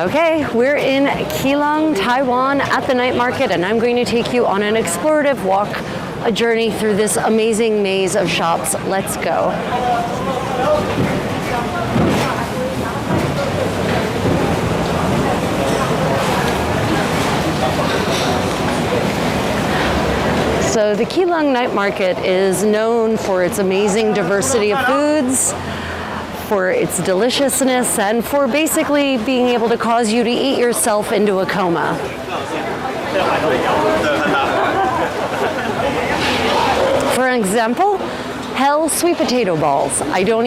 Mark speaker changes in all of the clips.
Speaker 1: Okay, we're in Keelung, Taiwan at the night market, and I'm going to take you on an explorative walk, a journey through this amazing maze of shops. Let's go. So the Keelung night market is known for its amazing diversity of foods, for its deliciousness, and for basically being able to cause you to eat yourself into a coma. For example, hell sweet potato balls. I don't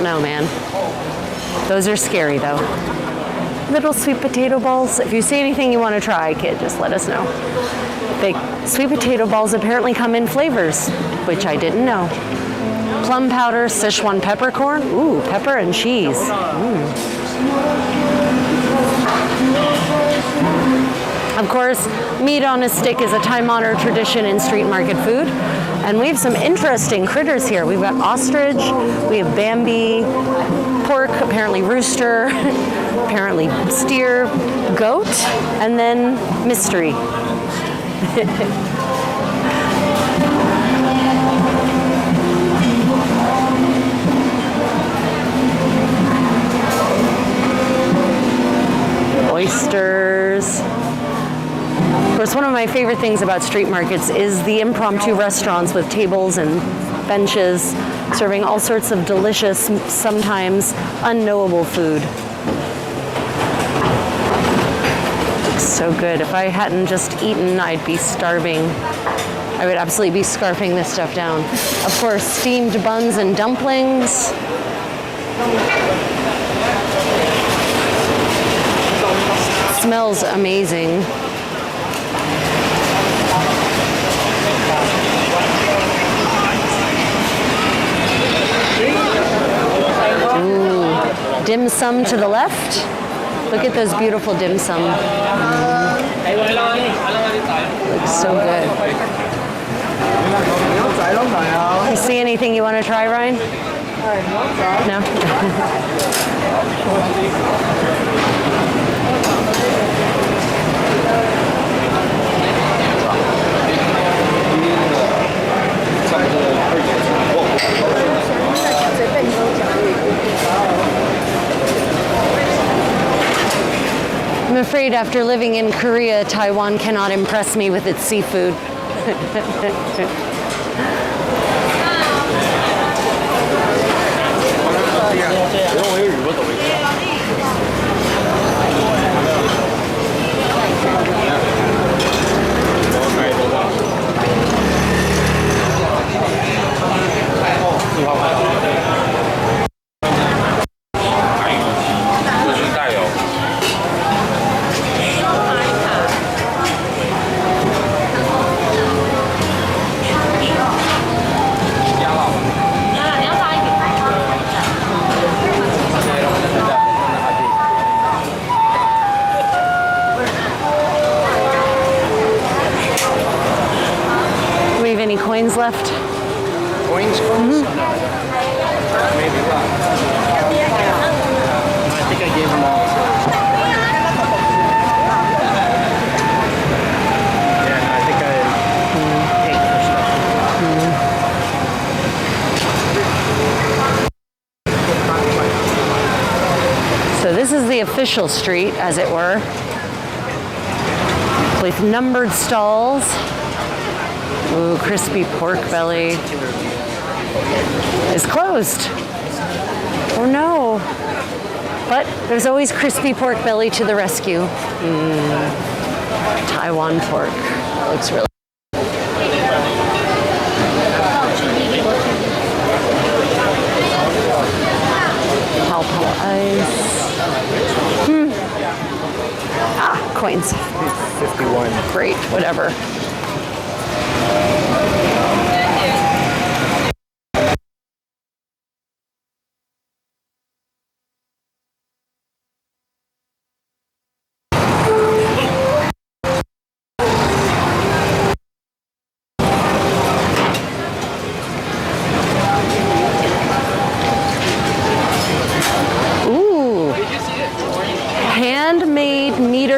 Speaker 1: know, man. Those are scary though. Little sweet potato balls. If you see anything you want to try, kid, just let us know. Sweet potato balls apparently come in flavors, which I didn't know. Plum powder, Sichuan peppercorn. Ooh, pepper and cheese. Of course, meat on a stick is a time-honored tradition in street market food. And we have some interesting critters here. We've got ostrich, we have Bambi, pork, apparently rooster, apparently steer, goat, and then mystery. Oysters. Of course, one of my favorite things about street markets is the impromptu restaurants with tables and benches serving all sorts of delicious, sometimes unknowable food. Looks so good. If I hadn't just eaten, I'd be starving. I would absolutely be scarfing this stuff down. Of course, steamed buns and dumplings. Smells amazing. Ooh, dim sum to the left. Look at those beautiful dim sum. Looks so good. You see anything you want to try, Ryan? No? I'm afraid after living in Korea, Taiwan cannot impress me with its seafood. Any coins left?
Speaker 2: Coins? Maybe not. I think I gave them all. Yeah, no, I think I paid for stuff.
Speaker 1: So this is the official street, as it were, with numbered stalls. Ooh, crispy pork belly is closed. Oh no. But there's always crispy pork belly to the rescue. Taiwan pork. Looks really Pao ice. Ah, coins.
Speaker 2: 51.
Speaker 1: Great, whatever.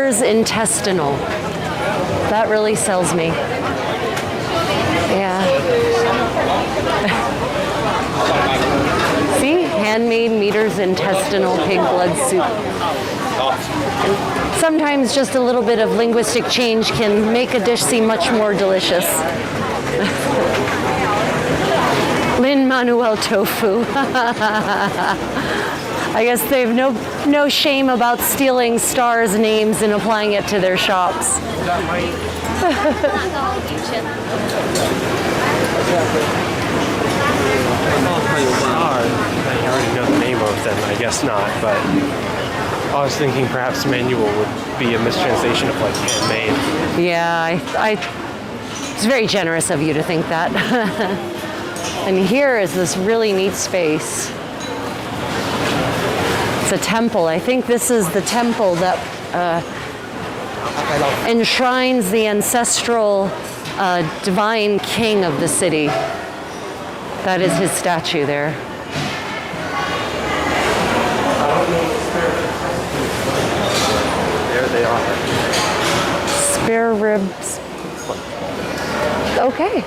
Speaker 1: meters intestinal. That really sells me. Yeah. See? Handmade meters intestinal pig blood soup. And sometimes just a little bit of linguistic change can make a dish seem much more delicious. Lin Manuel tofu. I guess they have no shame about stealing stars' names and applying it to their shops.
Speaker 3: I already know the name of them, I guess not, but I was thinking perhaps manual would be a mistranslation of like handmade.
Speaker 1: Yeah, it's very generous of you to think that. And here is this really neat space. It's a temple. I think this is the temple that enshrines the ancestral divine king of the city. That is his statue there.
Speaker 3: There they are.
Speaker 1: Spare ribs. Okay.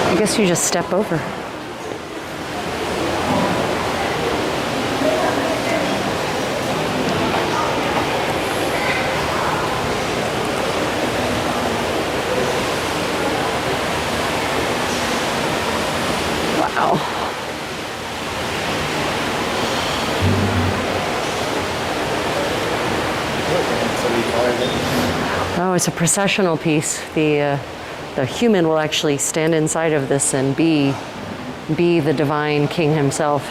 Speaker 1: I guess you just step over. Wow. Oh, it's a processional piece. The human will actually stand inside of this and be the divine king himself.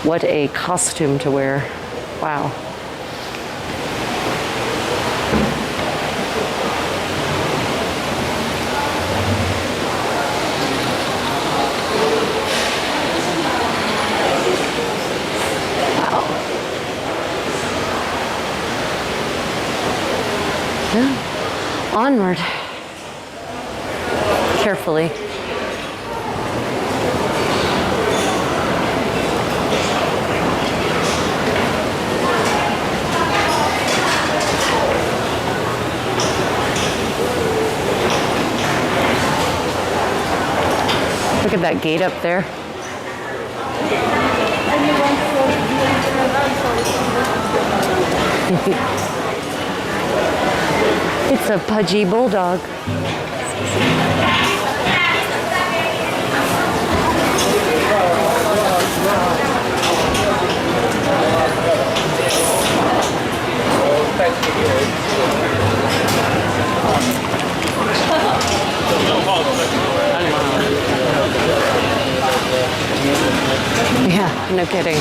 Speaker 1: What a costume to wear. Wow. Yeah. Onward. Carefully. Look at that gate up there. It's a pudgy bulldog. Yeah, no kidding.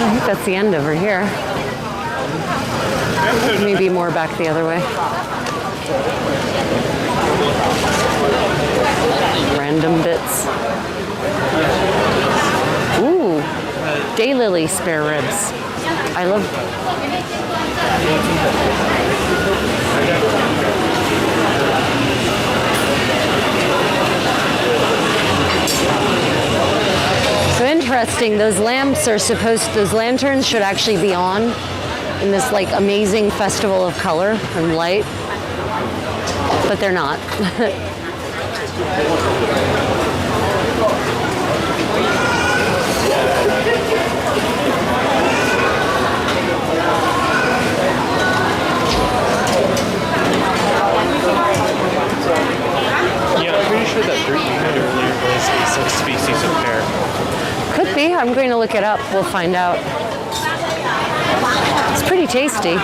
Speaker 1: I think that's the end over here. Maybe more back the other way. Random bits. Ooh, daylily spare ribs. I love. So interesting, those lanterns should actually be on in this like amazing festival of color and light, but they're not.
Speaker 3: Yeah, I'm pretty sure
Speaker 1: I'm going to look it up. We'll find out. It's pretty tasty.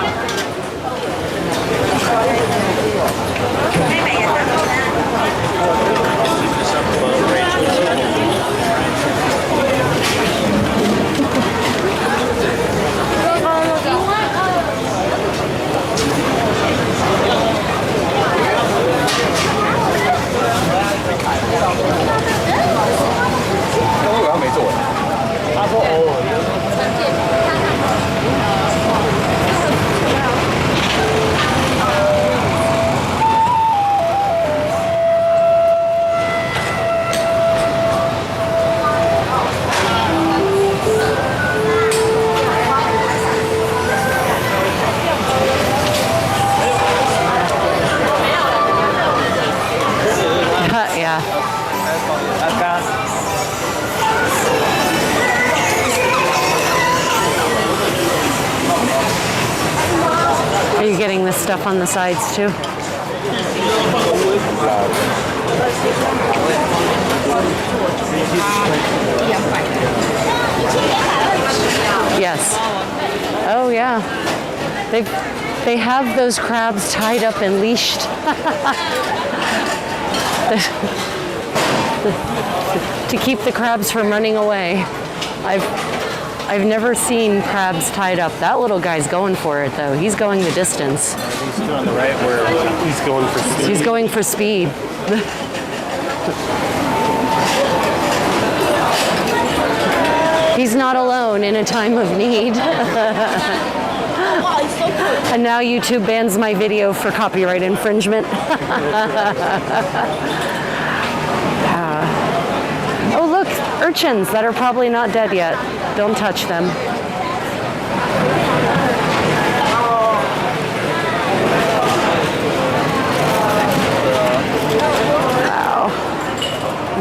Speaker 1: Yeah. Are you getting this stuff on the sides too? Yes. Oh yeah. They have those crabs tied up and leashed. To keep the crabs from running away. I've never seen crabs tied up. That little guy's going for it though. He's going the distance.
Speaker 2: He's doing the right word.
Speaker 3: He's going for speed.
Speaker 1: He's going for speed. He's not alone in a time of need. And now YouTube bans my video for copyright infringement. Oh look, urchins that are probably not dead yet. Don't touch them. Wow.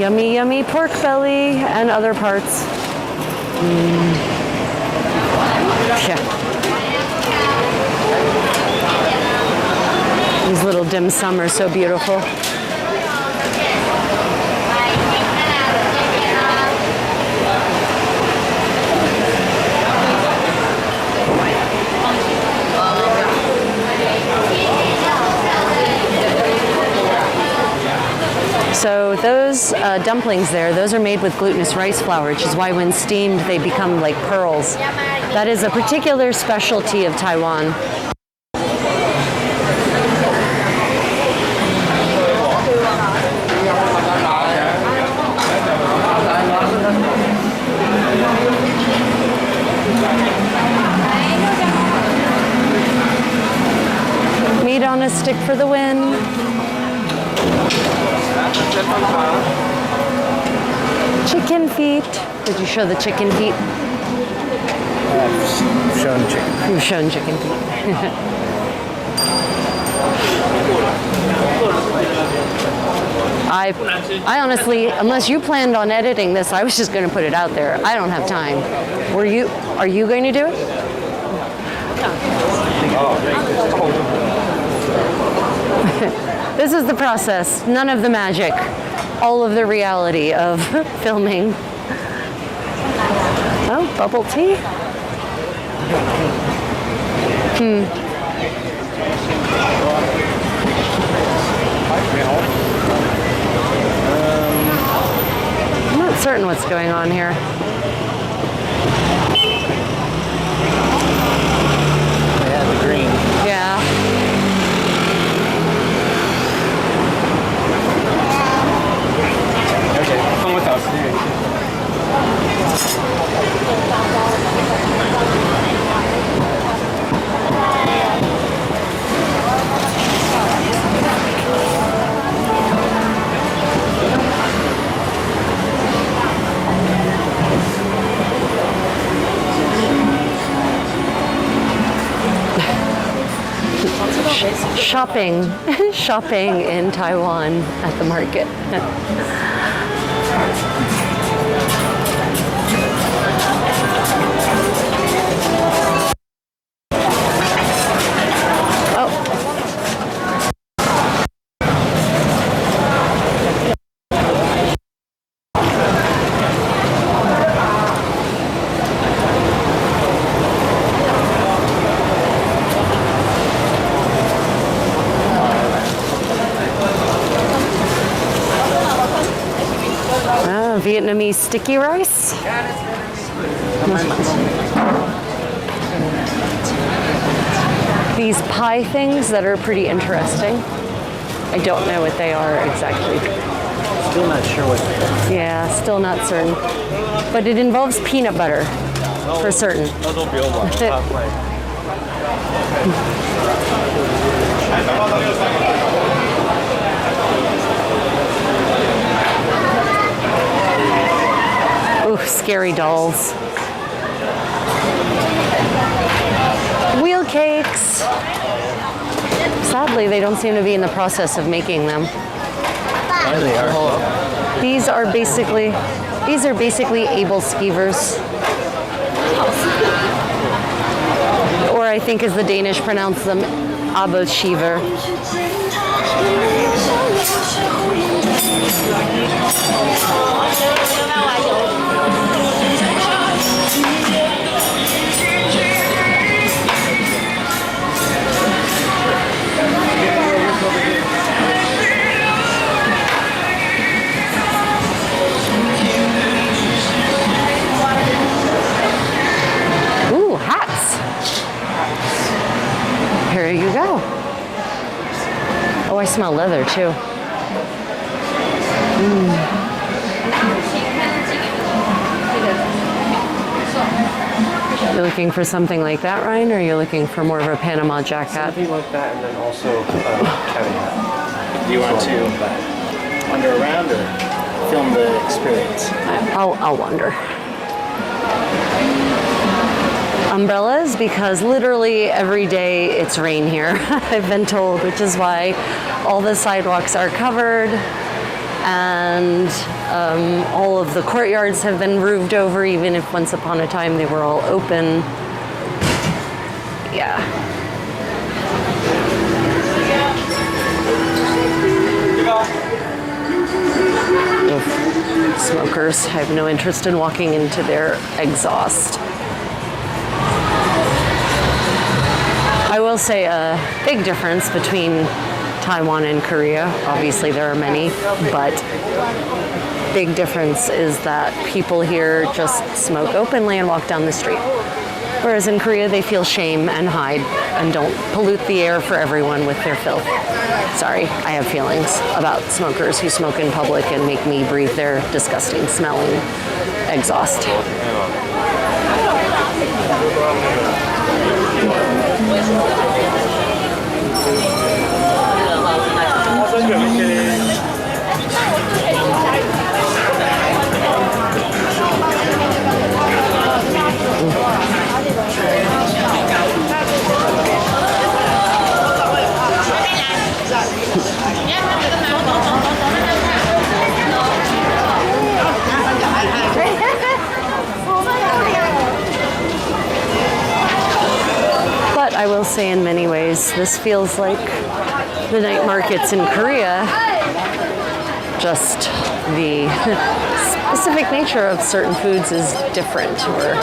Speaker 1: Yummy, yummy pork belly and other parts. Yeah. These little dim sum are so beautiful. So those dumplings there, those are made with glutinous rice flour, which is why when steamed they become like pearls. That is a particular specialty of Taiwan. Meat on a stick for the win. Chicken feet. Did you show the chicken feet?
Speaker 2: I've shown chicken.
Speaker 1: You've shown chicken feet. I honestly, unless you planned on editing this, I was just going to put it out there. I don't have time. Are you going to do it? This is the process. None of the magic. All of the reality of filming. Oh, bubble tea? I'm not certain what's going on here.
Speaker 2: They had the green.
Speaker 1: Yeah.
Speaker 2: Okay, come with us. Shopping in Taiwan at the market.
Speaker 1: Vietnamese sticky rice. These pie things that are pretty interesting. I don't know what they are exactly.
Speaker 4: Still not sure what it is.
Speaker 1: Yeah, still not certain. But it involves peanut butter, for certain. Ooh, scary dolls. Wheel cakes. Sadly, they don't seem to be in the process of making them.
Speaker 4: There they are.
Speaker 1: These are basically able skeevers. Or I think as the Danish pronounce them, abelskever. Ooh, hats. Here you go. Oh, I smell leather too. You're looking for something like that, Ryan, or you're looking for more of a Panama jacket?
Speaker 3: Something like that, and then also caveat.
Speaker 4: Do you want to wander around or film the experience?
Speaker 1: I'll wander. Umbrellas, because literally every day it's rain here, I've been told, which is why all the sidewalks are covered and all of the courtyards have been roofed over, even if once upon a time they were all open. Yeah. Oof. Smokers, I have no interest in walking into their exhaust. I will say a big difference between Taiwan and Korea. Obviously there are many, but big difference is that people here just smoke openly and walk down the street. Whereas in Korea they feel shame and hide and don't pollute the air for everyone with their filth. Sorry, I have feelings about smokers who smoke in public and make me breathe their disgusting smelling exhaust. But I will say in many ways, this feels like the night markets in Korea. Just the specific nature of certain foods is different, or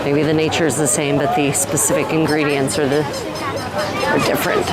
Speaker 1: maybe the nature is the same, but the specific ingredients are different.